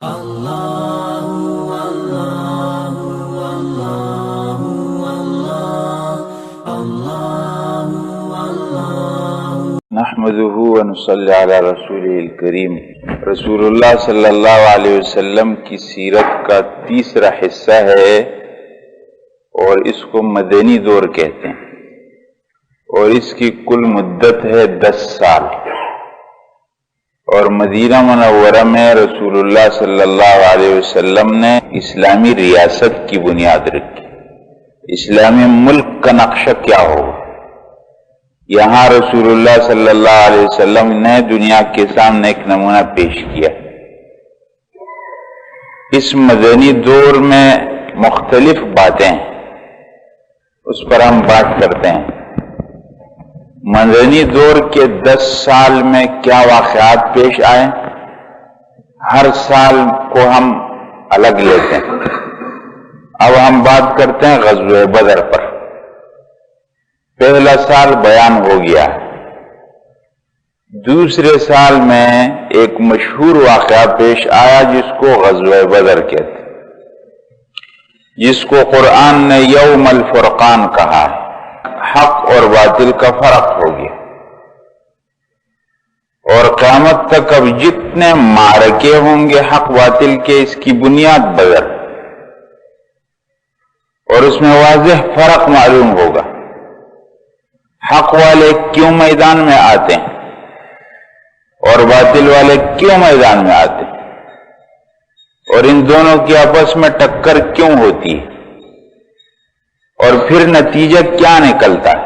نحمده ونصلی علی رسوله الکریم۔ رسول اللہ صلی اللہ علیہ وسلم کی سیرت کا تیسرا حصہ ہے اور اس کو مدنی دور کہتے ہیں، اور اس کی کل مدت ہے 10 سال، اور مدینہ منورہ میں رسول اللہ صلی اللہ علیہ وسلم نے اسلامی ریاست کی بنیاد رکھی۔ اسلامی ملک کا نقشہ کیا ہوگا، یہاں رسول اللہ صلی اللہ علیہ وسلم نے دنیا کے سامنے ایک نمونہ پیش کیا۔ اس مدنی دور میں مختلف باتیں ہیں، اس پر ہم بات کرتے ہیں۔ مدنی دور کے 10 سال میں کیا واقعات پیش آئے، ہر سال کو ہم الگ لیتے ہیں۔ اب ہم بات کرتے ہیں غزوہ بدر پر۔ پہلا سال بیان ہو گیا، دوسرے سال میں ایک مشہور واقعہ پیش آیا جس کو غزوہ بدر کہتے ہیں، جس کو قرآن نے یوم الفرقان کہا ہے۔ حق اور باطل کا فرق ہو گیا، اور قیامت تک اب جتنے معرکے ہوں گے حق باطل کے، اس کی بنیاد بدر، اور اس میں واضح فرق معلوم ہوگا۔ حق والے کیوں میدان میں آتے ہیں اور باطل والے کیوں میدان میں آتے ہیں، اور ان دونوں کی آپس میں ٹکر کیوں ہوتی ہے، اور پھر نتیجہ کیا نکلتا ہے۔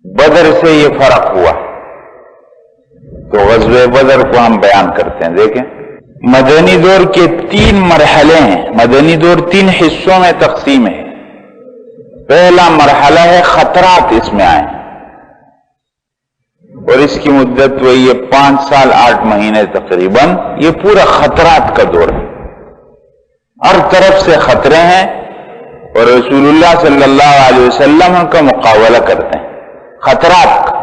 بدر سے یہ فرق ہوا، تو غزوہ بدر کو ہم بیان کرتے ہیں۔ دیکھیں، مدنی دور کے 3 مرحلے ہیں۔ مدنی دور 3 حصوں میں تقسیم ہے۔ پہلا مرحلہ ہے خطرات اس میں آئے، اور اس کی مدت وہی ہے 5 سال 8 مہینے تقریباً۔ یہ پورا خطرات کا دور ہے، ہر طرف سے خطرے ہیں، اور رسول اللہ صلی اللہ علیہ وسلم ان کا مقابلہ کرتے ہیں خطرات کا۔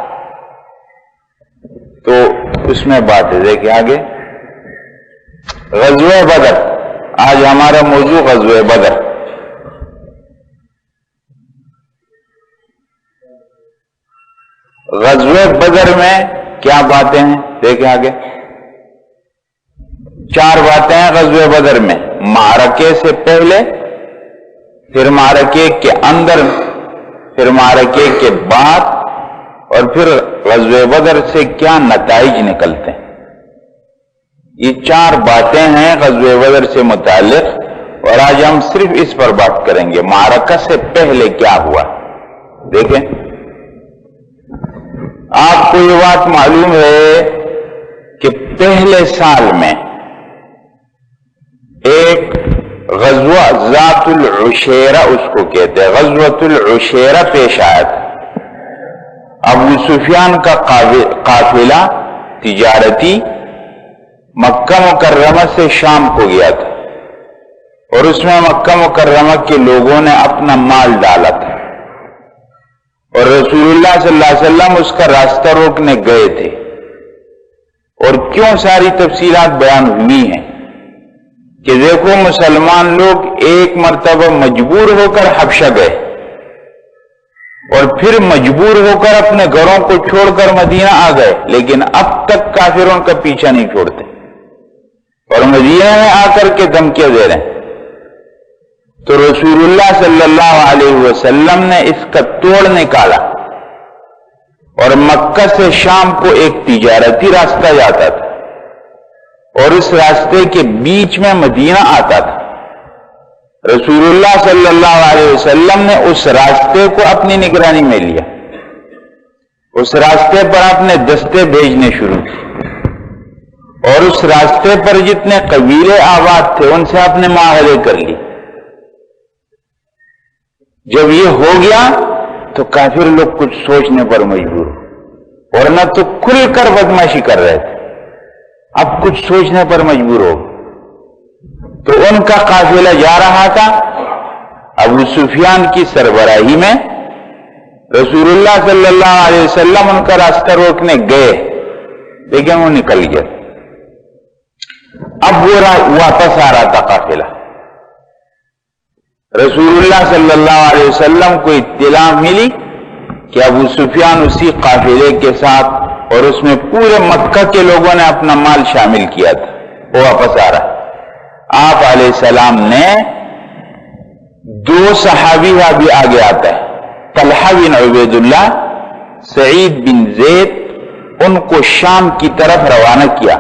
تو اس میں بات ہے، دیکھیں آگے غزوہ بدر۔ آج ہمارا موضوع غزوہ بدر۔ غزوہ بدر میں کیا باتیں ہیں، دیکھیں آگے 4 باتیں ہیں غزوہ بدر میں۔ معرکے سے پہلے، پھر معرکے کے اندر، پھر معرکے کے بعد، اور پھر غزوہ بدر سے کیا نتائج نکلتے ہیں۔ یہ 4 باتیں ہیں غزوہ بدر سے متعلق، اور آج ہم صرف اس پر بات کریں گے، معرکہ سے پہلے کیا ہوا۔ دیکھیں، آپ کو یہ بات معلوم ہے کہ پہلے سال میں ایک غزوہ ذات العشیرہ اس کو کہتے ہیں، غزوۃ العشیرہ پیش آیا تھا۔ ابو سفیان کا قافلہ تجارتی مکہ مکرمہ سے شام کو گیا تھا، اور اس میں مکہ مکرمہ کے لوگوں نے اپنا مال ڈالا تھا، اور رسول اللہ صلی اللہ علیہ وسلم اس کا راستہ روکنے گئے تھے۔ اور کیوں ساری تفصیلات بیان ہوئی ہیں کہ دیکھو، مسلمان لوگ ایک مرتبہ مجبور ہو کر حبشہ گئے، اور پھر مجبور ہو کر اپنے گھروں کو چھوڑ کر مدینہ آ گئے، لیکن اب تک کافروں کا پیچھا نہیں چھوڑتے، اور مدینہ میں آ کر کے دھمکیاں دے رہے ہیں۔ تو رسول اللہ صلی اللہ علیہ وسلم نے اس کا توڑ نکالا، اور مکہ سے شام کو ایک تجارتی راستہ جاتا تھا، اور اس راستے کے بیچ میں مدینہ آتا تھا۔ رسول اللہ صلی اللہ علیہ وسلم نے اس راستے کو اپنی نگرانی میں لیا، اس راستے پر اپنے دستے بھیجنے شروع کیے، اور اس راستے پر جتنے قبیلے آباد تھے ان سے اپنے معاہدے کر لیے۔ جب یہ ہو گیا تو کافر لوگ کچھ سوچنے پر مجبور، ورنہ تو کھل کر بدماشی کر رہے تھے، اب کچھ سوچنے پر مجبور ہو۔ تو ان کا قافلہ جا رہا تھا ابو سفیان کی سربراہی میں، رسول اللہ صلی اللہ علیہ وسلم ان کا راستہ روکنے گئے، لیکن وہ نکل گیا۔ اب وہ واپس آ رہا تھا قافلہ. رسول اللہ صلی اللہ علیہ وسلم کو اطلاع ملی کہ ابو سفیان اسی قافلے کے ساتھ اور اس میں پورے مکہ کے لوگوں نے اپنا مال شامل کیا تھا، وہ واپس آ رہا. آپ علیہ السلام نے دو صحابی بھی آگے آتا ہے، طلحہ بن عبید اللہ، سعید بن زید، ان کو شام کی طرف روانہ کیا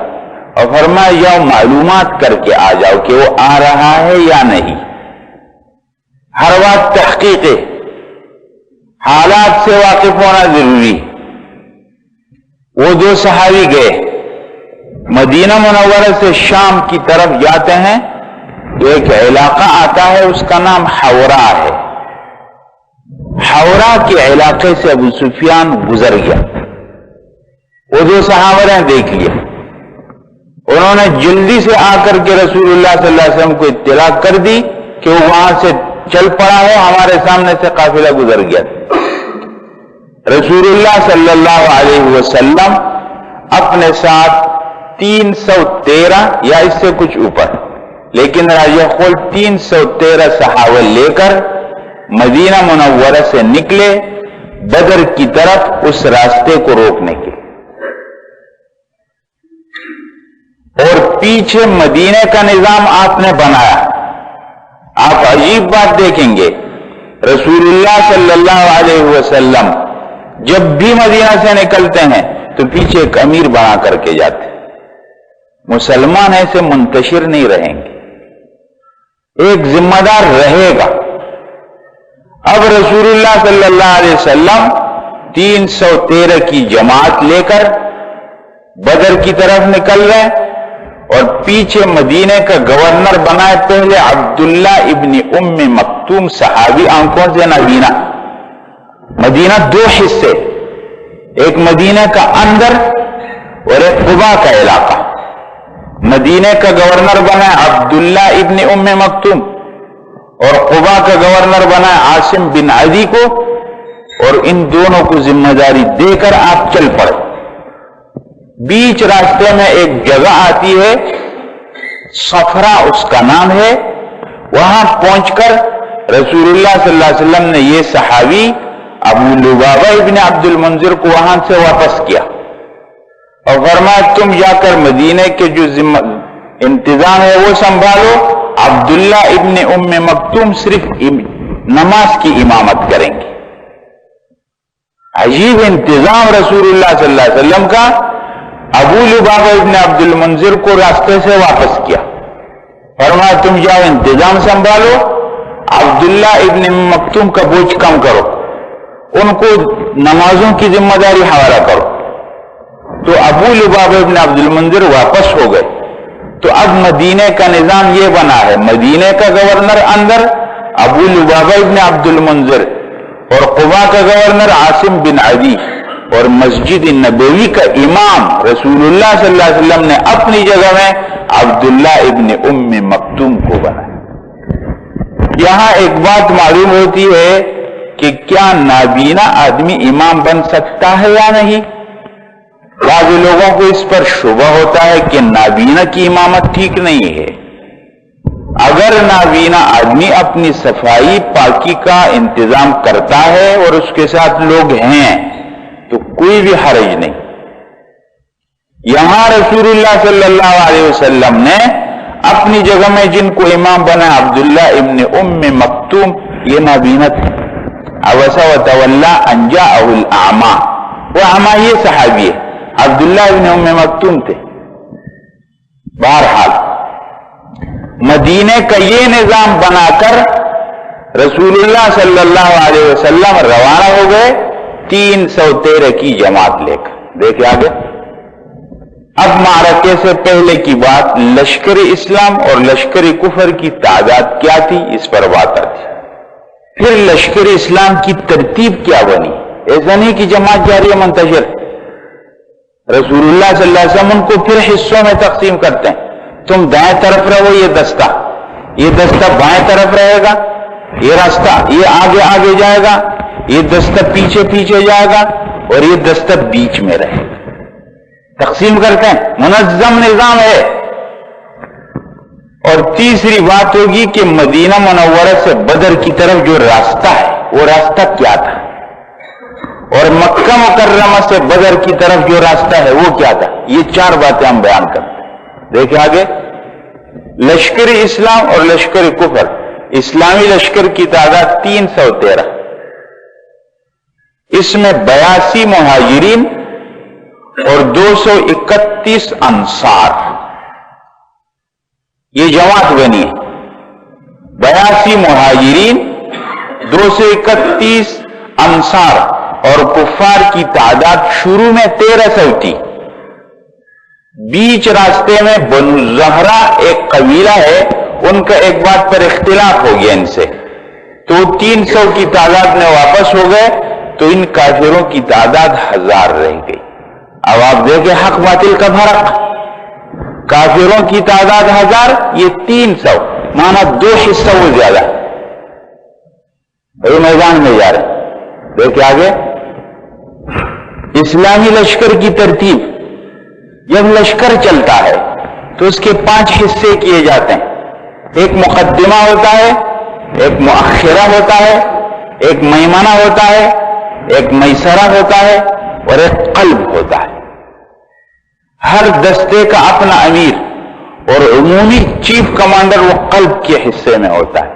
اور فرمایا جاؤ معلومات کر کے آ جاؤ کہ وہ آ رہا ہے یا نہیں. ہر وقت تحقیق حالات سے واقف ہونا ضروری. وہ دو صحابی گئے، مدینہ منورہ سے شام کی طرف جاتے ہیں. ایک علاقہ آتا ہے اس کا نام حورا ہے. حورا کے علاقے سے ابو سفیان گزر گیا. وہ دو صحابہ نے دیکھ لیا. انہوں نے جلدی سے آ کر کے رسول اللہ صلی اللہ علیہ وسلم کو اطلاع کر دی کہ وہ وہاں سے چل پڑا ہے، ہمارے سامنے سے قافلہ گزر گیا. رسول اللہ صلی اللہ علیہ وسلم اپنے ساتھ 313 یا اس سے کچھ اوپر، لیکن راجہ قول 313 صحابہ لے کر مدینہ منورہ سے نکلے بدر کی طرف اس راستے کو روکنے کے. اور پیچھے مدینے کا نظام آپ نے بنایا. آپ عجیب بات دیکھیں گے، رسول اللہ صلی اللہ علیہ وسلم جب بھی مدینہ سے نکلتے ہیں تو پیچھے ایک امیر بنا کر کے جاتے. مسلمان ایسے منتشر نہیں رہیں گے، ایک ذمہ دار رہے گا. اب رسول اللہ صلی اللہ علیہ وسلم 313 کی جماعت لے کر بدر کی طرف نکل رہے اور پیچھے مدینے کا گورنر بنائے پہلے عبداللہ ابن ام مکتوم صحابی، آنکھوں سے نبینا. مدینہ دو حصے، ایک مدینے کا اندر اور ایک قبا کا علاقہ. مدینے کا گورنر بنا عبداللہ ابن ام مکتوم اور قبا کا گورنر بنا عاصم بن عدی کو، اور ان دونوں کو ذمہ داری دے کر آپ چل پڑے. بیچ راستے میں ایک جگہ آتی ہے صفرا اس کا نام ہے. وہاں پہنچ کر رسول اللہ صلی اللہ علیہ وسلم نے یہ صحابی ابو لبابہ ابن عبد المنذر کو وہاں سے واپس کیا اور فرمایا تم جا کر مدینے کے جو انتظام ہے وہ سنبھالو، عبداللہ ابن ام مکتوم صرف نماز کی امامت کریں گے. عجیب انتظام رسول اللہ صلی اللہ علیہ وسلم کا. ابو لبابہ ابن عبد المنذر کو راستے سے واپس کیا، فرمایا تم جاؤ انتظام سنبھالو، عبداللہ ابن مکتوم کا بوجھ کم کرو، ان کو نمازوں کی ذمہ داری حوالہ کرو. تو ابو لبابہ ابن عبد المنذر واپس ہو گئے. تو اب مدینے کا نظام یہ بنا ہے، مدینے کا گورنر اندر ابو لبابہ ابن عبد المنذر اور قبا کا گورنر عاصم بن عدی، اور مسجد نبوی کا امام رسول اللہ صلی اللہ علیہ وسلم نے اپنی جگہ میں عبداللہ ابن ام مکتوم کو بنایا. یہاں ایک بات معلوم ہوتی ہے کہ کیا نابینا آدمی امام بن سکتا ہے یا نہیں. بعض لوگوں کو اس پر شبہ ہوتا ہے کہ نابینا کی امامت ٹھیک نہیں ہے. اگر نابینا آدمی اپنی صفائی پاکی کا انتظام کرتا ہے اور اس کے ساتھ لوگ ہیں تو کوئی بھی حرج نہیں. یہاں رسول اللہ صلی اللہ علیہ وسلم نے اپنی جگہ میں جن کو امام بنا عبداللہ ابن ام مکتوم، یہ نابینا تھے. عبس وتولی ان جاءہ الاعمی، وہ اعمی یہ صحابی ہے، عبداللہ ابن ام مکتوم تھے. بہرحال مدینے کا یہ نظام بنا کر رسول اللہ صلی اللہ علیہ وسلم روانہ ہو گئے 313 کی جماعت لے کر. دیکھیں آگے. اب معرکے سے پہلے کی بات، لشکر اسلام اور لشکر کفر کی تعداد کیا تھی اس پر بات آتی. پھر لشکر اسلام کی ترتیب کیا بنی. ایسا نہیں کہ جماعت جاری ہے منتشر. رسول اللہ صلی اللہ علیہ وسلم ان کو پھر حصوں میں تقسیم کرتے ہیں. تم دائیں طرف رہو، یہ دستہ بائیں طرف رہے گا، یہ راستہ یہ آگے آگے جائے گا، یہ دستہ پیچھے پیچھے جائے گا، اور یہ دستہ بیچ میں رہے گا. تقسیم کرتے ہیں، منظم نظام ہے. اور تیسری بات ہوگی کہ مدینہ منورہ سے بدر کی طرف جو راستہ ہے وہ راستہ کیا تھا، اور مکہ مکرمہ سے بدر کی طرف جو راستہ ہے وہ کیا تھا. یہ چار باتیں ہم بیان کرتے ہیں. دیکھیں آگے، لشکر اسلام اور لشکر کفر. اسلامی لشکر کی تعداد 313، اس میں 82 مہاجرین اور 231 انصار، یہ جماعت بنی ہے. 82 مہاجرین، 231 انصار، اور کفار کی تعداد شروع میں 1300 تھی. بیچ راستے میں بنو زہرہ ایک قبیلہ ہے، ان کا ایک بات پر اختلاف ہو گیا ان سے، تو 300 کی تعداد میں واپس ہو گئے، تو ان کافروں کی تعداد 1000 رہ گئی. اب آپ دیکھیں حق باطل کا فرق، کافروں کی تعداد 1000، یہ 300، مانا 2 حصہ وہ زیادہ. وہ میدان میں جا رہے. دیکھیں آگے، اسلامی لشکر کی ترتیب. جب لشکر چلتا ہے تو اس کے 5 حصے کیے جاتے ہیں. ایک مقدمہ ہوتا ہے، ایک مؤخرہ ہوتا ہے، ایک میمنہ ہوتا ہے، ایک میسرہ ہوتا ہے، اور ایک قلب ہوتا ہے. ہر دستے کا اپنا امیر اور عمومی چیف کمانڈر وہ قلب کے حصے میں ہوتا ہے.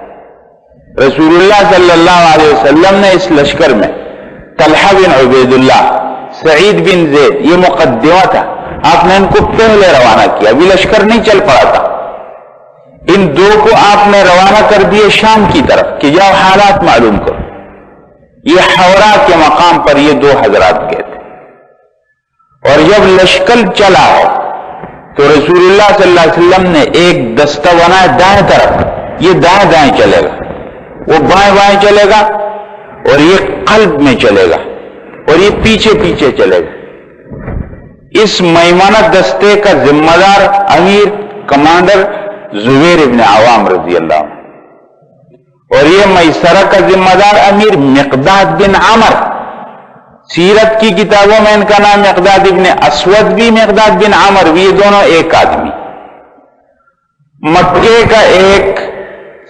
رسول اللہ صلی اللہ علیہ وسلم نے اس لشکر میں طلحہ بن عبید اللہ، سعید بن زید، یہ مقدمہ تھا. آپ نے ان کو پہلے روانہ کیا، ابھی لشکر نہیں چل پڑا تھا. ان 2 کو آپ نے روانہ کر دیے شام کی طرف کہ جاؤ حالات معلوم کرو. یہ حورا کے مقام پر یہ 2 حضرات گئے تھے. اور جب لشکر چلا ہے تو رسول اللہ صلی اللہ علیہ وسلم نے ایک دستہ بنایا دائیں طرف، یہ دائیں دائیں چلے گا، وہ بائیں بائیں چلے گا، اور یہ قلب میں چلے گا، اور یہ پیچھے پیچھے چلے گا. اس میمنہ دستے کا ذمہ دار امیر کمانڈر زبیر ابن عوام رضی اللہ عنہ، اور یہ میسرہ کا ذمہ دار امیر مقداد بن عمر. سیرت کی کتابوں میں ان کا نام مقداد ابن اسود بھی، مقداد بن عمر بھی، یہ دونوں ایک آدمی. مکے کا ایک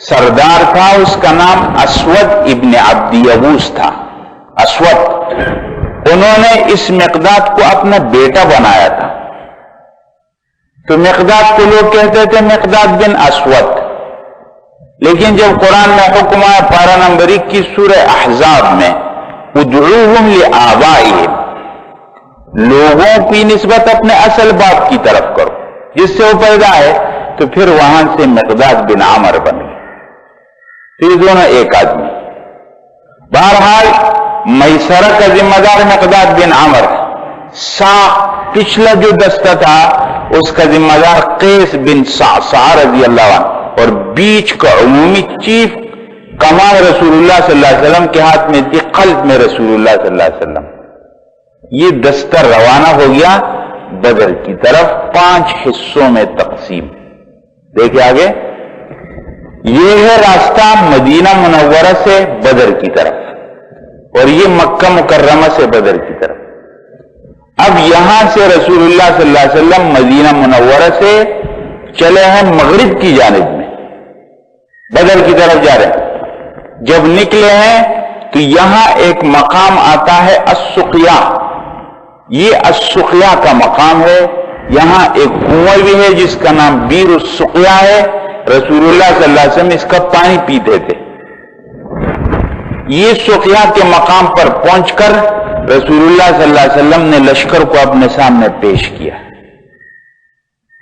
سردار تھا، اس کا نام اسود ابن عبد یبوس تھا. اسود، انہوں نے اس مقداد کو اپنا بیٹا بنایا تھا، تو مقداد کو لوگ کہتے تھے مقداد بن اسود. لیکن جب قرآن میں حکم آیا پارہ نمبر 21 سورہ احزاب میں، ادعوہم لآبائہم، لوگوں کی نسبت اپنے اصل باپ کی طرف کرو جس سے وہ پیدا ہے، تو پھر وہاں سے مقداد بن عمر بن گئے. تو یہ دونوں ایک آدمی. بہرحال میسرہ کا ذمہ دار مقداد بن عمر. پچھلا جو دستہ تھا اس کا ذمہ دار قیس بن صعصع رضی اللہ عنہ، اور بیچ کا عمومی چیف کمان رسول اللہ صلی اللہ علیہ وسلم کے ہاتھ میں تھی، قلب میں رسول اللہ صلی اللہ علیہ وسلم. یہ دستہ روانہ ہو گیا بدر کی طرف، 5 حصوں میں تقسیم. دیکھیں آگے، یہ ہے راستہ مدینہ منورہ سے بدر کی طرف، اور یہ مکہ مکرمہ سے بدر کی طرف. اب یہاں سے رسول اللہ صلی اللہ علیہ وسلم مدینہ منورہ سے چلے ہیں مغرب کی جانب میں، بدر کی طرف جا رہے ہیں. جب نکلے ہیں تو یہاں ایک مقام آتا ہے السقیہ. یہ السقیہ کا مقام ہے. یہاں ایک کنواں بھی ہے جس کا نام بیر السقیہ ہے. رسول اللہ صلی اللہ علیہ وسلم اس کا پانی پیتے تھے. یہ سقیہ کے مقام پر پہنچ کر رسول اللہ صلی اللہ علیہ وسلم نے لشکر کو اپنے سامنے پیش کیا،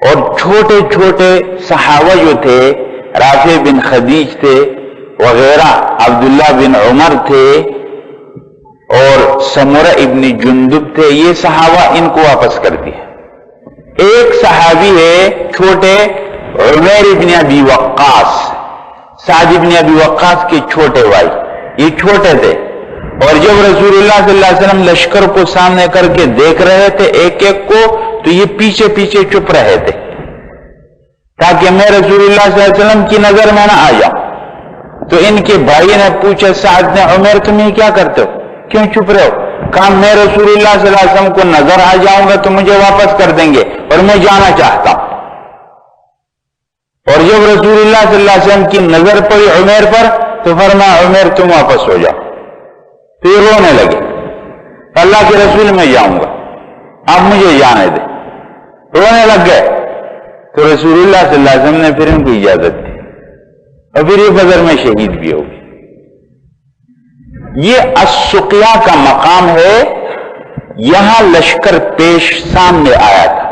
اور چھوٹے چھوٹے صحابہ جو تھے، رافع بن خدیج تھے وغیرہ، عبداللہ بن عمر تھے، اور سمرہ ابن جندب تھے، یہ صحابہ ان کو واپس کر دیا. ایک صحابی ہے چھوٹے، عمیر ابن ابی وقاص، سعد ابن ابی وقاص کے چھوٹے بھائی، یہ چھوٹے تھے. اور جب رسول اللہ صلی اللہ علیہ وسلم لشکر کو سامنے کر کے دیکھ رہے تھے ایک ایک کو، تو یہ پیچھے پیچھے چپ رہے تھے تاکہ میں رسول اللہ صلی اللہ علیہ وسلم کی نظر میں نہ آ جاؤں. تو ان کے بھائی نے پوچھا، سعد نے، عمر تم یہ کیا کرتے ہو، کیوں چھپ رہے ہو؟ کہا میں رسول اللہ صلی اللہ علیہ وسلم کو نظر آ جاؤں گا تو مجھے واپس کر دیں گے، اور میں جانا چاہتا ہوں. اور جب جب رسول اللہ صلی اللہ علیہ وسلم کی نظر پڑی عمیر پر تو فرمایا عمیر تم واپس ہو جاؤ. پھر رونے لگے, اللہ کے رسول میں جاؤں گا, آپ مجھے جانے دیں. رونے لگ گئے تو رسول اللہ صلی اللہ علیہ وسلم نے پھر ان کو اجازت دی اور پھر یہ بدر میں شہید بھی ہو گئے. یہ السقیہ کا مقام ہے. یہاں لشکر پیش سامنے آیا تھا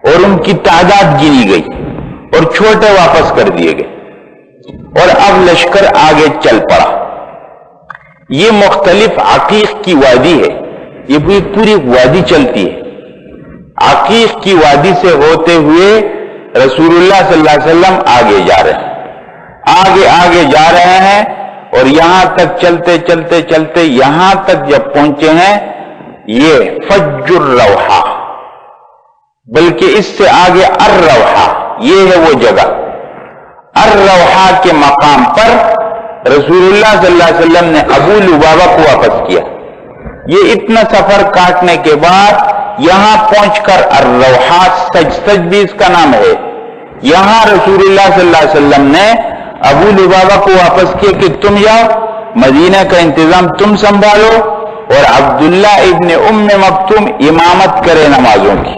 اور ان کی تعداد گنی گئی اور چھوٹے واپس کر دیے گئے اور اب لشکر آگے چل پڑا. یہ مختلف عقیق کی وادی ہے, یہ پوری وادی چلتی ہے. عقیق کی وادی سے ہوتے ہوئے رسول اللہ صلی اللہ علیہ وسلم آگے جا رہے ہیں, آگے جا رہے ہیں اور یہاں تک چلتے چلتے چلتے یہاں تک جب پہنچے ہیں یہ فج الروحہ, بلکہ اس سے آگے الروحہ, یہ ہے وہ جگہ. الروحہ کے مقام پر رسول اللہ صلی اللہ علیہ وسلم نے ابو لبابہ کو واپس کیا. یہ اتنا سفر کاٹنے کے بعد یہاں پہنچ کر الروحہ, سج بھی اس کا نام ہے, یہاں رسول اللہ صلی اللہ علیہ وسلم نے ابو لبابہ کو واپس کیا کہ تم جاؤ, مدینہ کا انتظام تم سنبھالو اور عبداللہ ابن ام مکتوم امامت کرے نمازوں کی.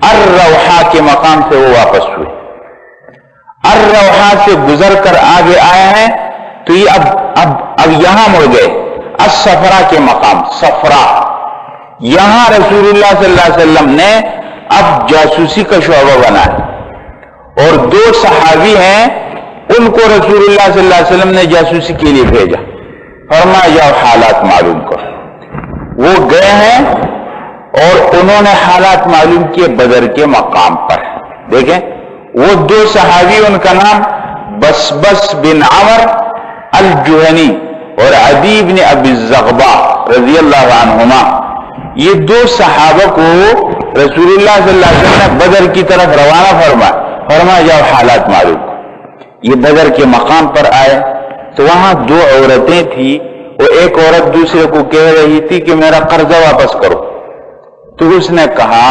الروحہ کے مقام سے وہ واپس ہوئے. الروحہ سے گزر کر آگے آئے ہیں تو یہ اب یہاں مڑ گئے الصفرا کے مقام. صفرا, یہاں رسول اللہ صلی اللہ علیہ وسلم نے اب جاسوسی کا شعبہ بنایا اور 2 صحابی ہیں, ان کو رسول اللہ صلی اللہ علیہ وسلم نے جاسوسی کے لیے بھیجا. فرمایا جاؤ حالات معلوم کرو. وہ گئے ہیں اور انہوں نے حالات معلوم کیے بدر کے مقام پر. دیکھیں وہ 2 صحابی, ان کا نام بسبس بن عمر الجہنی اور عدی بن ابی الزغبا رضی اللہ عنہما, یہ 2 صحابہ کو رسول اللہ صلی اللہ علیہ وسلم نے بدر کی طرف روانہ فرمایا جاؤ حالات معلوم. یہ بدر کے مقام پر آئے تو وہاں 2 عورتیں تھیں, وہ ایک عورت دوسرے کو کہہ رہی تھی کہ میرا قرضہ واپس کرو. تو اس نے کہا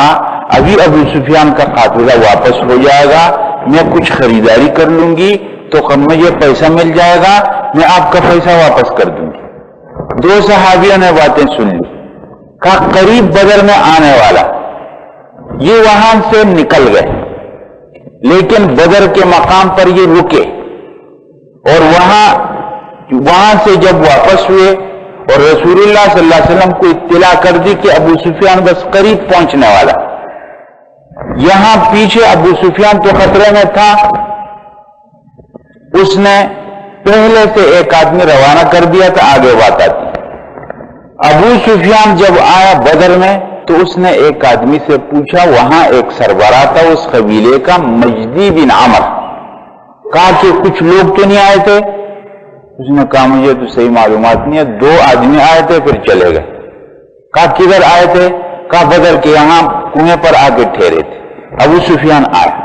ابھی ابو سفیان کا قافلہ واپس ہو جائے گا, میں کچھ خریداری کر لوں گی تو مجھے پیسہ مل جائے گا, میں آپ کا پیسہ واپس کر دوں گی. 2 صحابیوں نے باتیں سن لی, کہا قریب بدر میں آنے والا. یہ وہاں سے نکل گئے لیکن بدر کے مقام پر یہ رکے اور وہاں سے جب واپس ہوئے اور رسول اللہ صلی اللہ علیہ وسلم کو اطلاع کر دی کہ ابو سفیان بس قریب پہنچنے والا. یہاں پیچھے ابو سفیان تو خطرے میں تھا, اس نے پہلے سے ایک آدمی روانہ کر دیا تھا, آگے بات آتی. ابو سفیان جب آیا بدر میں تو اس نے ایک آدمی سے پوچھا, وہاں ایک سربراہ تھا اس قبیلے کا مجدی بن عمر, کہا کہ کچھ لوگ تو نہیں آئے تھے. اس نے کہا مجھے تو صحیح معلومات نہیں ہے, 2 آدمی آئے تھے پھر چلے گئے. کہا کدھر آئے تھے؟ کہا بدر کے یہاں کنویں پر آ کے ٹھہرے تھے. ابو سفیان آیا,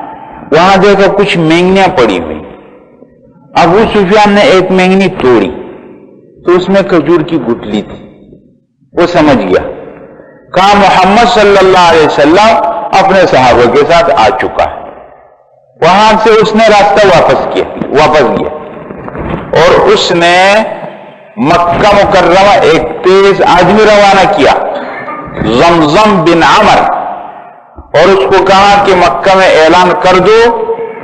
وہاں دیکھا کچھ مینگنیاں پڑی ہوئی. ابو سفیان نے ایک مینگنی توڑی تو اس میں کھجور کی گٹلی تھی. وہ سمجھ گیا, کہا محمد صلی اللہ علیہ وسلم اپنے صحابہ کے ساتھ آ چکا ہے. وہاں سے اس نے راستہ واپس گیا اور اس نے مکہ مکرمہ ایک تیز آدمی روانہ کیا, زمزم بن عمر, اور اس کو کہا کہ مکہ میں اعلان کر دو,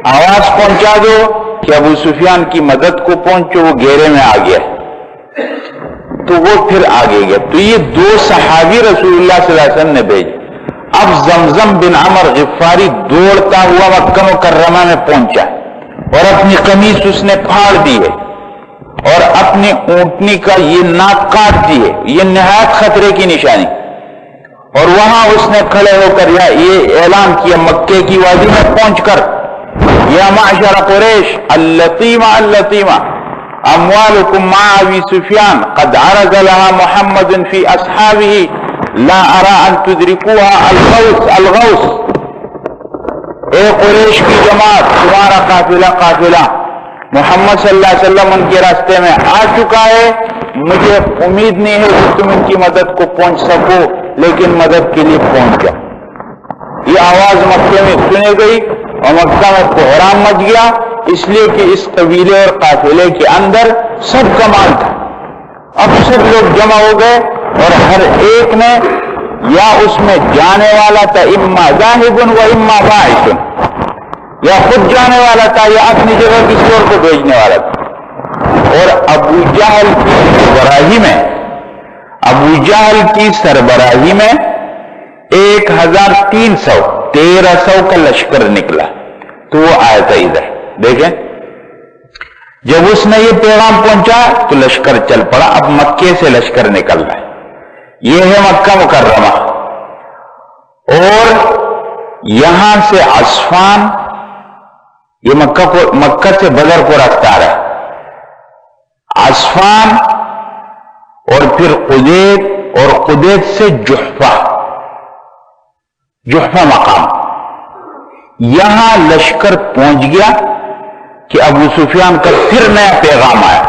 آواز پہنچا دو کہ ابو سفیان کی مدد کو پہنچو, وہ گھیرے میں آ گیا. تو وہ پھر آگے گیا. تو یہ 2 صحابی رسول اللہ صلی اللہ علیہ وسلم نے بھیجے. اب زمزم بن عمر غفاری دوڑتا ہوا مکہ مکرمہ میں پہنچا اور اپنی قمیص اس نے پھاڑ دی ہے اور اپنی اونٹنی کا یہ ناک کاٹ دی ہے, یہ نہایت خطرے کی نشانی. اور وہاں اس نے کھڑے ہو کر یہ اعلان کیا مکے کی وادی میں پہنچ کر, یا معشر قریش اللطیمہ اللطیمہ اموالکم مع ابی سفیان قد عرض لها محمد فی اصحابه لا ارى ان تدرکوها الغوث الغوث. اے قریش کی جماعت, تمہارا قافلہ محمد صلی اللہ علیہ وسلم ان کے راستے میں آ چکا ہے, مجھے امید نہیں ہے کہ تم ان کی مدد کو پہنچ سکو, لیکن مدد کے لیے پہنچ جاؤ. یہ آواز مکے میں سنی گئی اور مکہ میں کوہرام مچ گیا، اس لیے کہ اس قبیلے اور قافلے کے اندر سب کا مال تھا۔ اب سب لوگ جمع ہو گئے اور ہر ایک نے یا اس میں جانے والا تھا اما ذاہب و اما باعث، یا خود جانے والا تھا یا اپنی جگہ کسی اور کو بھیجنے والا تھا۔ اور ابو جہل کی سربراہی میں 1300 کا لشکر نکلا، تو وہ آیا تھا ادھر۔ دیکھیں جب اس نے یہ پیغام پہنچا تو لشکر چل پڑا۔ اب مکے سے لشکر نکل رہا ہے، یہ ہے مکہ مکرمہ، اور یہاں سے عصفان، یہ مکہ سے بدر کو رکھتا ہے، عصفان اور پھر قدید، اور قدید سے جحفہ مقام، یہاں لشکر پہنچ گیا کہ ابو سفیان کا پھر نیا پیغام آیا،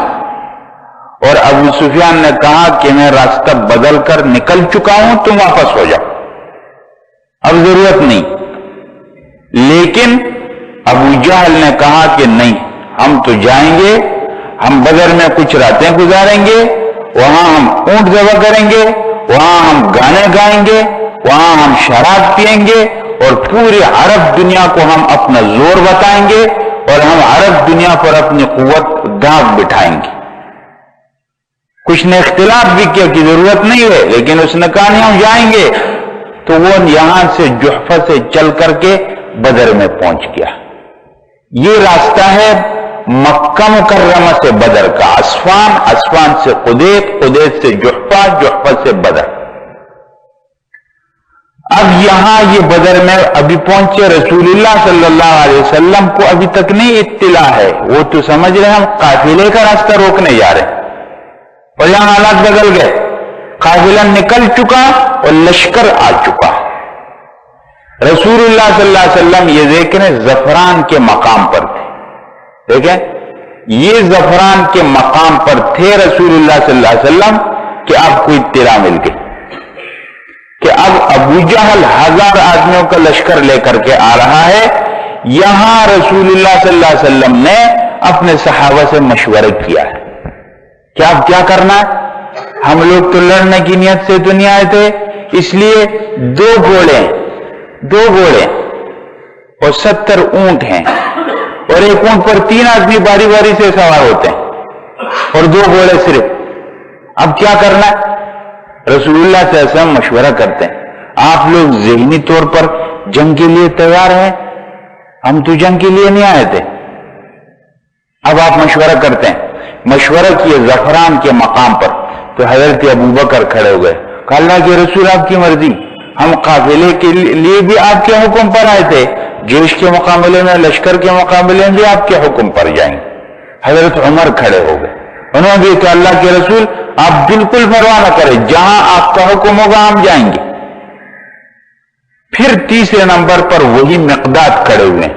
اور ابو سفیان نے کہا کہ میں راستہ بدل کر نکل چکا ہوں، تم واپس ہو جاؤ، اب ضرورت نہیں۔ لیکن ابو جہل نے کہا کہ نہیں، ہم تو جائیں گے، ہم بدر میں کچھ راتیں گزاریں گے، وہاں ہم اونٹ ذبح کریں گے، وہاں ہم گانے گائیں گے، وہاں ہم شراب پیئیں گے، اور پوری عرب دنیا کو ہم اپنا زور بتائیں گے، اور ہم عرب دنیا پر اپنی قوت داغ بٹھائیں گے۔ کچھ نے اختلاف بھی کیا کہ ضرورت نہیں ہے، لیکن اس نے کہا نہیں ہم جائیں گے، تو وہ یہاں سے جحفہ سے چل کر کے بدر میں پہنچ گیا۔ یہ راستہ ہے مکہ مکرمہ سے بدر کا، عصفان، عصفان سے قدید، قدید سے جحفہ، جحفہ سے بدر۔ اب یہاں یہ بدر میں ابھی پہنچے، رسول اللہ صلی اللہ علیہ وسلم کو ابھی تک نہیں اطلاع ہے، وہ تو سمجھ رہے ہم قافلے کا راستہ روکنے جا رہے ہیں، اور یہاں حالات بدل گئے، قافلہ نکل چکا اور لشکر آ چکا۔ رسول اللہ صلی اللہ علیہ وسلم یہ دیکھیں زفران کے مقام پر تھے، دیکھیں یہ زفران کے مقام پر تھے رسول اللہ صلی اللہ علیہ وسلم کہ آپ کو اطلاع مل گئی کہ اب ابو جہل 1000 آدمیوں کا لشکر لے کر کے آ رہا ہے۔ یہاں رسول اللہ صلی اللہ علیہ وسلم نے اپنے صحابہ سے مشورہ کیا ہے کہ اب کیا کرنا ہے، ہم لوگ تو لڑنے کی نیت سے تو نہیں آئے تھے، اس لیے 2 گھوڑے اور 70 اونٹ ہیں، اور ایک اونٹ پر 3 آدمی باری باری سے سوار ہوتے ہیں، اور 2 گھوڑے صرف۔ اب کیا کرنا ہے؟ رسول اللہ صلی اللہ علیہ وسلم مشورہ کرتے ہیں، آپ لوگ ذہنی طور پر جنگ کے لیے تیار ہیں، ہم تو جنگ کے لیے نہیں آئے تھے، اب آپ مشورہ کرتے ہیں۔ مشورہ کیے زفران کے مقام پر، تو حضرت ابوبکر کھڑے ہو گئے، کہا اللہ کے رسول آپ کی مرضی، ہم قافلے کے لیے بھی آپ کے حکم پر آئے تھے، جیش کے مقابلے میں، لشکر کے مقابلے میں بھی آپ کے حکم پر جائیں گے۔ حضرت عمر کھڑے ہو گئے، انہوں نے بھی کہا اللہ کے رسول آپ بالکل پرواہ نہ کریں، جہاں آپ کا حکم ہوگا ہم جائیں گے۔ پھر تیسرے نمبر پر وہی مقداد کھڑے ہوئے،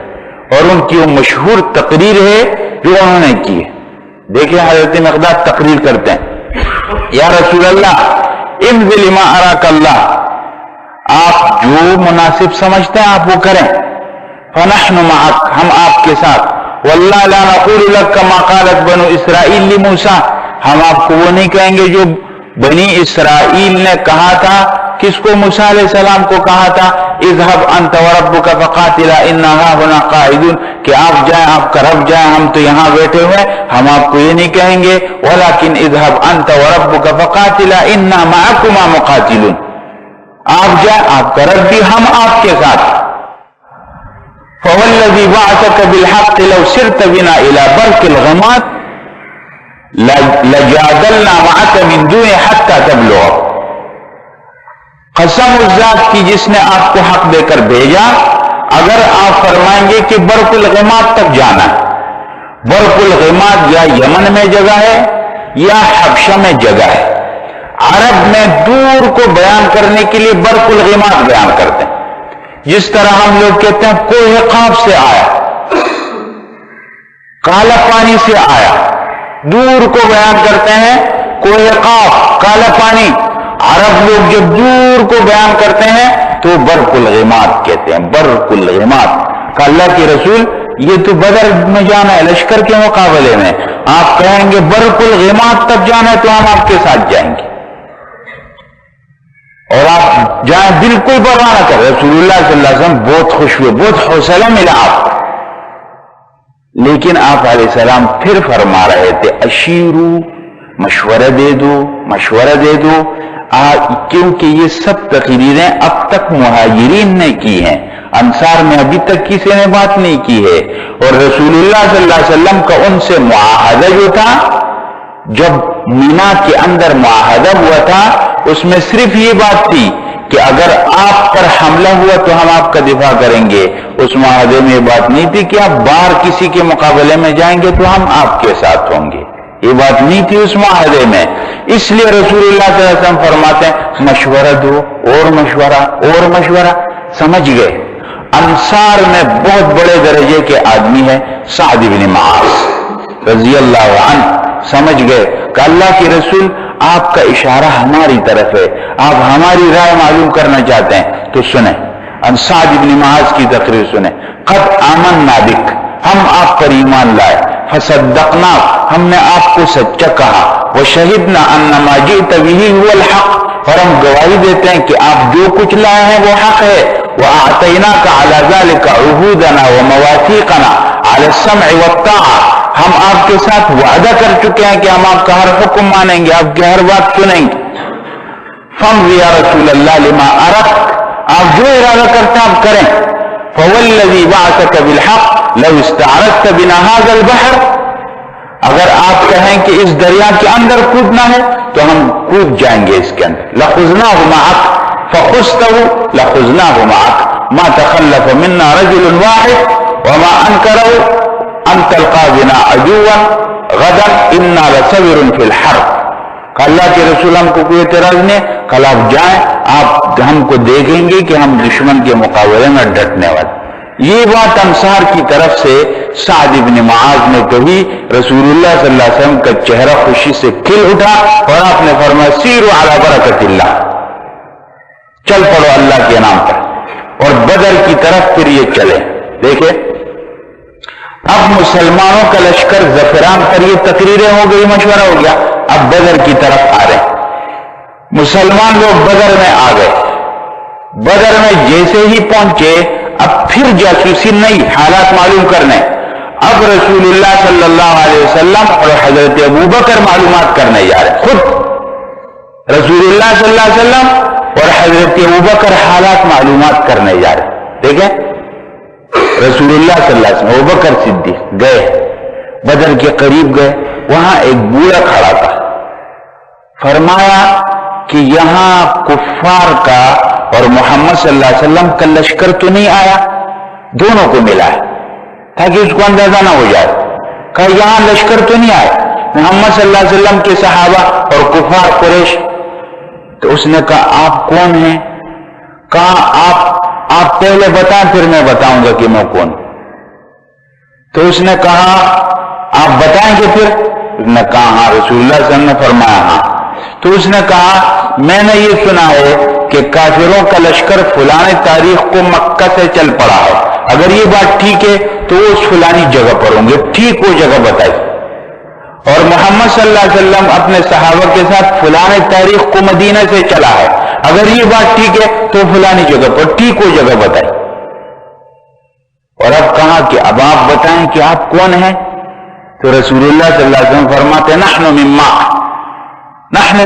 اور ان کی وہ مشہور تقریر ہے جو انہوں نے کی ہے۔ دیکھیں حضرت مقداد تقریر کرتے ہیں، یا رسول اللہ انزل ما اراک اللہ، آپ جو مناسب سمجھتے ہیں آپ وہ کریں، فنحن معک، ہم آپ کے ساتھ، واللہ لا نقول لک کما قالت بنو اسرائیل لموسیٰ، ہم آپ کو وہ نہیں کہیں گے جو بنی اسرائیل نے کہا تھا، کس کو؟ موسیٰ علیہ السلام کو کہا تھا اذهب انت وربک فقاتلا انا هاهنا قاعدون، کہ آپ جائیں، آپ کا رب جائیں، ہم تو یہاں بیٹھے ہوئے، ہم آپ کو یہ نہیں کہیں گے، ولکن اذهب انت وربک فقاتلا انا معکما مقاتلون، آپ جائیں، آپ کا رب بھی، ہم آپ کے ساتھ۔ فوالذی بعثک بالحق لو سرت بنا الى برق الغمات لجادلنا معك من دون حتى تبلغ، قسم اس ذات کی جس نے آپ کو حق دے کر بھیجا، اگر آپ فرمائیں گے کہ برق الغمات تک جانا ہے، برق الغمات یا یمن میں جگہ ہے یا حبشہ میں جگہ ہے، عرب میں دور کو بیان کرنے کے لیے برق الغمات بیان کرتے ہیں، جس طرح ہم لوگ کہتے ہیں کوہ قاف سے آیا، کالا پانی سے آیا، دور کو بیان کرتے ہیں کوہ قاف، کالا پانی۔ عرب لوگ جب دور کو بیان کرتے ہیں تو برق الغمات کہتے ہیں، برق الغمات۔ کہ اللہ کے رسول یہ تو بدر میں جانا ہے لشکر کے مقابلے میں، آپ کہیں گے برق الغماد تک جانا ہے تو ہم آپ کے ساتھ جائیں گے اور آپ جائیں، بالکل پرواہ نہ کریں۔ رسول اللہ صلی اللہ علیہ وسلم بہت خوش ہوئے، بہت حوصلہ ملا آپ، لیکن آپ علیہ السلام پھر فرما رہے تھے اشیرو، مشورہ دے دو، مشورہ دے دو، کیونکہ یہ سب تقریریں اب تک مہاجرین نے کی ہیں، انصار میں ابھی تک کسی نے بات نہیں کی ہے، اور رسول اللہ صلی اللہ علیہ وسلم کا ان سے معاہدہ جو تھا، جب مینا کے اندر معاہدہ ہوا تھا، اس میں صرف یہ بات تھی کہ اگر آپ پر حملہ ہوا تو ہم آپ کا دفاع کریں گے۔ اس معاہدے میں یہ بات نہیں تھی کہ آپ باہر کسی کے مقابلے میں جائیں گے تو ہم آپ کے ساتھ ہوں گے، یہ بات نہیں تھی اس معاہدے میں۔ اس لیے رسول اللہ صلی اللہ علیہ وسلم فرماتے ہیں مشورہ دو اور مشورہ اور مشورہ۔ سمجھ گئے؟ انصار میں بہت بڑے درجے کے آدمی ہے سعد بن معاذ رضی اللہ عنہ، سمجھ گئے کہ اللہ کے رسول آپ کا اشارہ ہماری طرف ہے، آپ ہماری رائے معلوم کرنا چاہتے ہیں تو سنیں، سعد بن معاذ کی تقریر سنیں۔ قد آمنا بک، ہم آپ پر ایمان لائے، فصدقنا، ہم نے آپ کو سچا کہا، وشہدنا ان ما جئت به هو الحق، اور ہم گواہی دیتے ہیں کہ آپ جو کچھ لائے ہیں وہ حق ہے، واعطیناک علی ذلک عہودنا ومواثیقنا علی السمع والطاعہ، ہم آپ کے ساتھ وعدہ کر چکے ہیں کہ ہم آپ کا ہر حکم مانیں گے، آپ کی ہر بات سنیں گے۔ فامض یا رسول اللہ لما اردت، آپ جو ارادہ کرتے ہیں آپ کریں۔ فوالذی بعثک بالحق لو استعرضت بنا هذا البحر، اگر آپ کہیں کہ اس دریا کے اندر کودنا ہے تو ہم کود جائیں گے اس کے اندر۔ لخذناه معک فخذته لخذناه معک ما تخلف منا رجل واحد وما انکره ان تلقى بنا عدوا غدا انا لصبر في الحرب، کہ اللہ کے رسول ہم کو کوئی اعتراض نہیں، کل آپ جائیں، آپ ہم کو دیکھیں گے کہ ہم دشمن کے مقابلے میں ڈٹنے والے۔ یہ بات انصار کی طرف سے سعد بن معاذ نے کہی، رسول اللہ صلی اللہ علیہ وسلم کا چہرہ خوشی سے کھل اٹھا اور آپ نے فرمایا سیروا علی برکت اللہ، چل پڑو اللہ کے نام پر، اور بدر کی طرف پھر یہ چلے۔ دیکھیں اب مسلمانوں کا لشکر زفران پر یہ تقریریں ہو گئی، مشورہ ہو گیا، اب بدر کی طرف آ رہے، مسلمان لوگ بدر میں آ گئے۔ بدر میں جیسے ہی پہنچے اب پھر جاسوسی نہیں، حالات معلوم کرنے، اب رسول اللہ صلی اللہ علیہ وسلم اور حضرت ابوبکر معلومات کرنے جا رہے، خود رسول اللہ صلی اللہ علیہ وسلم اور حضرت ابوبکر حالات معلومات کرنے جا رہے۔ دیکھیں رسول اللہ صلی اللہ علیہ وسلم ابوبکر صدیق گئے، بدر کے قریب گئے، وہاں ایک بوڑھا کھڑا تھا، فرمایا کہ یہاں کفار کا اور محمد صلی اللہ علیہ وسلم کا لشکر تو نہیں آیا، دونوں کو ملا ہے تاکہ اس کو اندازہ نہ ہو جائے، کہ یہاں لشکر تو نہیں آیا، محمد صلی اللہ علیہ وسلم کے صحابہ اور کفار قریش۔ تو اس نے کہا آپ کون ہیں؟ کہا آپ پہلے بتائیں پھر میں بتاؤں گا کہ میں کون۔ تو اس نے کہا آپ بتائیں گے پھر؟ اس نے کہا ہاں۔ رسول اللہ صلی اللہ علیہ وسلم نے فرمایا ہاں۔ تو اس نے کہا میں نے یہ سنا ہے کہ کافروں کا لشکر فلانی تاریخ کو مکہ سے چل پڑا ہے، اگر یہ بات ٹھیک ہے تو وہ اس فلانی جگہ پر ہوں گے، ٹھیک وہ جگہ بتائی، اور محمد صلی اللہ علیہ وسلم اپنے صحابہ کے ساتھ فلانی تاریخ کو مدینہ سے چلا ہے، اگر یہ بات ٹھیک ہے تو فلانی جگہ پر، ٹھیک وہ جگہ بتائی۔ اور اب کہا کہ اب آپ بتائیں کہ آپ کون ہیں؟ تو رسول اللہ صلی اللہ علیہ وسلم فرماتے نحن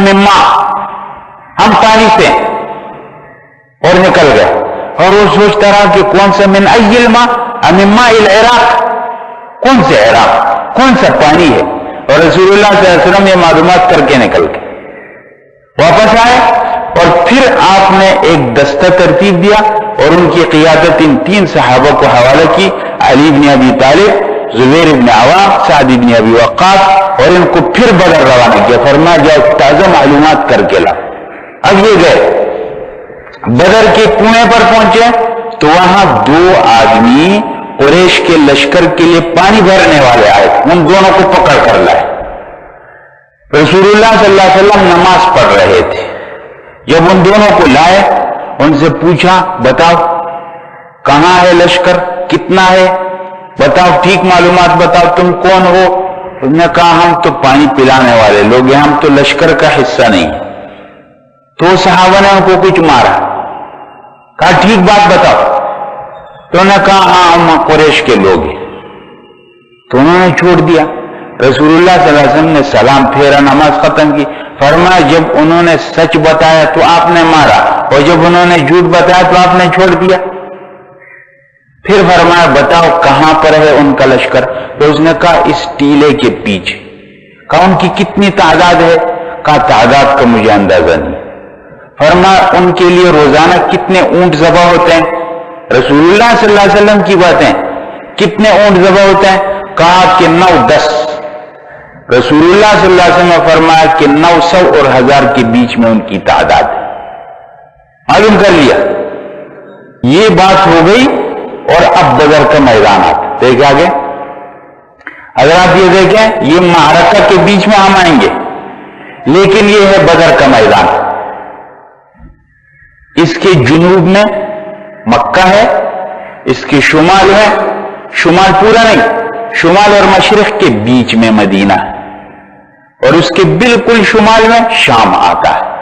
مما، ہم پانی سے، اور نکل گئے۔ اور وہ سوچتا رہا کہ کون سا من ای الماء، مما العراق، کون سے عراق، کون سا پانی ہے؟ اور رسول اللہ صلی اللہ علیہ وسلم یہ معلومات کر کے نکل گئے، واپس آئے، اور پھر آپ نے ایک دستہ ترتیب دیا اور ان کی قیادت ان تین صحابہ کو حوالہ کی، علی بن ابی طالب، زبیر بن عوام، سعد بن ابی وقاص، اور ان کو پھر بدر روانہ کیا، فرمایا جاؤ تازہ معلومات کر کے لا۔ اب یہ گئے بدر کے کنویں پر پہنچے تو وہاں دو آدمی قریش کے لشکر کے لیے پانی بھرنے والے آئے، ان دونوں کو پکڑ کر لائے۔ رسول اللہ صلی اللہ علیہ وسلم نماز پڑھ رہے تھے، جب ان دونوں کو لائے ان سے پوچھا بتاؤ کہاں ہے لشکر، کتنا ہے، بتاؤ ٹھیک معلومات بتاؤ، تم کون ہو؟ انہوں نے کہا ہم تو پانی پلانے والے لوگ ہیں، ہم تو لشکر کا حصہ نہیں۔ تو صحابہ نے ان کو کچھ مارا، کہا ٹھیک بات بتاؤ، تو انہوں نے کہا ہاں ہم قریش کے لوگ ہیں، تو انہوں نے چھوڑ دیا۔ رسول اللہ صلی اللہ علیہ وسلم نے سلام پھیرا، نماز ختم کی، فرمایا جب انہوں نے سچ بتایا تو آپ نے مارا، اور جب انہوں نے جھوٹ بتایا تو آپ نے چھوڑ دیا۔ پھر فرمایا بتاؤ کہاں پر ہے ان کا لشکر؟ تو اس نے کہا اس ٹیلے کے پیچھے۔ کہا ان کی کتنی تعداد ہے؟ کہا تعداد کا مجھے اندازہ نہیں۔ فرمایا ان کے لیے روزانہ کتنے اونٹ ذبح ہوتے ہیں؟ رسول اللہ صلی اللہ علیہ وسلم کی باتیں، کتنے اونٹ ذبح ہوتے ہیں؟ کہا کہ 9-10۔ رسول اللہ صلی اللہ علیہ وسلم نے فرمایا کہ 900 اور 1000 کے بیچ میں ان کی تعداد ہے۔ معلوم کر لیا، یہ بات ہو گئی۔ اور اب بدر کا میدان آتا، دیکھ آگے اگر آپ یہ دیکھیں، یہ معرکہ کے بیچ میں ہم آئیں گے، لیکن یہ ہے بدر کا میدان۔ اس کے جنوب میں مکہ ہے، اس کے شمال ہے، شمال پورا نہیں، شمال اور مشرق کے بیچ میں مدینہ ہے، اور اس کے بالکل شمال میں شام آتا ہے۔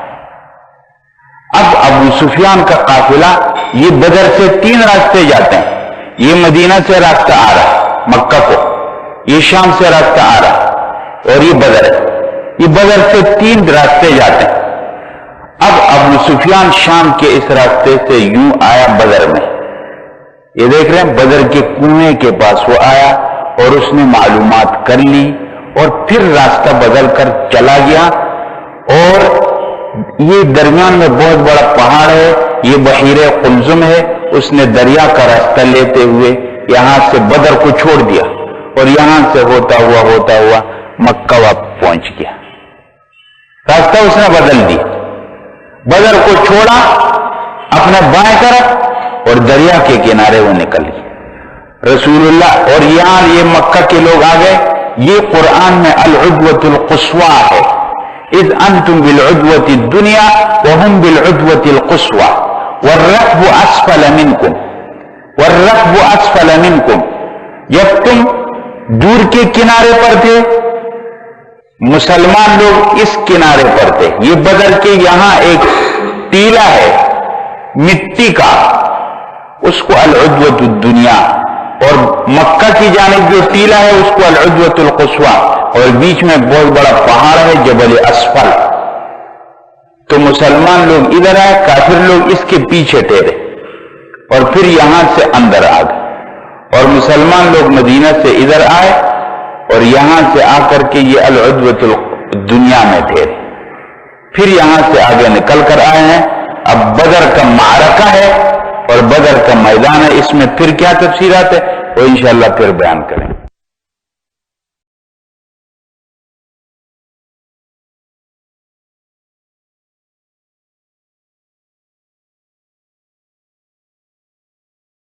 اب ابو سفیان کا قافلہ یہ بدر سے 3 راستے جاتے ہیں، یہ مدینہ سے راستہ آ رہا مکہ کو، یہ شام سے راستہ آ رہا، اور یہ بدر ہے، یہ بدر سے 3 راستے جاتے ہیں۔ اب ابو سفیان شام کے اس راستے سے یوں آیا بدر میں، یہ دیکھ رہے ہیں بدر کے کنویں کے پاس وہ آیا، اور اس نے معلومات کر لی، اور پھر راستہ بدل کر چلا گیا۔ اور یہ درمیان میں بہت بڑا پہاڑ ہے، یہ بحیرہ قلزم ہے، اس نے دریا کا راستہ لیتے ہوئے یہاں سے بدر کو چھوڑ دیا، اور یہاں سے ہوتا ہوا مکہ واپس پہنچ گیا۔ راستہ اس نے بدل دیا، بدر کو چھوڑا، اپنے بائیں طرف، اور دریا کے کنارے وہ نکل گیا رسول اللہ۔ اور یہاں یہ مکہ کے لوگ آ گئے، یہ قرآن میں العدوۃ القصویٰ ہے، اذ انتم بالعدوۃ الدنیا وهم بالعدوۃ القصویٰ والركب اسفل منکم، والركب اسفل منکم، جب تم دور کے کنارے پر تھے، مسلمان لوگ اس کنارے پر تھے۔ یہ بدر کے یہاں ایک ٹیلا ہے مٹی کا، اس کو العدوۃ الدنیا، اور مکہ کی جانب جو ٹیلا ہے اس کو العدوۃ القصویٰ، اور بیچ میں بہت بڑا پہاڑ ہے جبل اسفل۔ تو مسلمان لوگ ادھر آئے، کافر لوگ اس کے پیچھے ٹھہرے، اور پھر یہاں سے اندر آ گئے، اور مسلمان لوگ مدینہ سے ادھر آئے، اور یہاں سے آ کر کے یہ العدوۃ الدنیا میں ٹھہرے، پھر یہاں سے آگے نکل کر آئے ہیں۔ اب بدر کا معرکہ ہے اور بدر کا میدان ہے، اس میں پھر کیا تفصیلات ہے وہ انشاءاللہ پھر بیان کریں گے۔